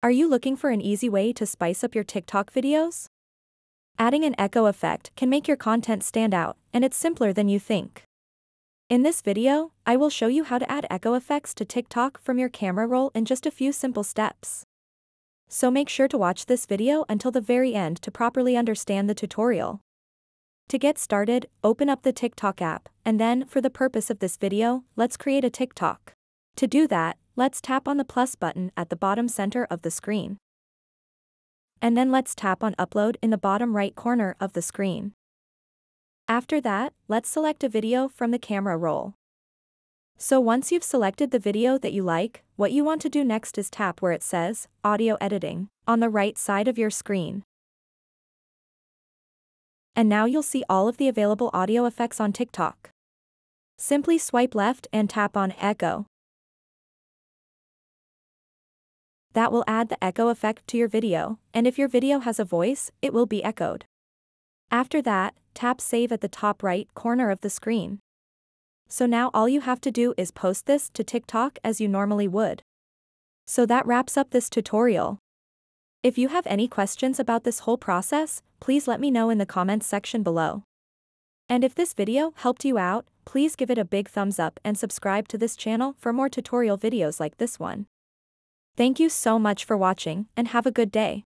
Are you looking for an easy way to spice up your TikTok videos? Adding an echo effect can make your content stand out, and it's simpler than you think. In this video, I will show you how to add echo effects to TikTok from your camera roll in just a few simple steps. So make sure to watch this video until the very end to properly understand the tutorial. To get started, open up the TikTok app, and then, for the purpose of this video, let's create a TikTok. To do that, let's tap on the plus button at the bottom center of the screen. And then let's tap on Upload in the bottom right corner of the screen. After that, let's select a video from the camera roll. So once you've selected the video that you like, what you want to do next is tap where it says, Audio Editing, on the right side of your screen. And now you'll see all of the available audio effects on TikTok. Simply swipe left and tap on Echo. That will add the echo effect to your video, and if your video has a voice, it will be echoed. After that, tap Save at the top right corner of the screen. So now all you have to do is post this to TikTok as you normally would. So that wraps up this tutorial. If you have any questions about this whole process, please let me know in the comments section below. And if this video helped you out, please give it a big thumbs up and subscribe to this channel for more tutorial videos like this one. Thank you so much for watching, and have a good day.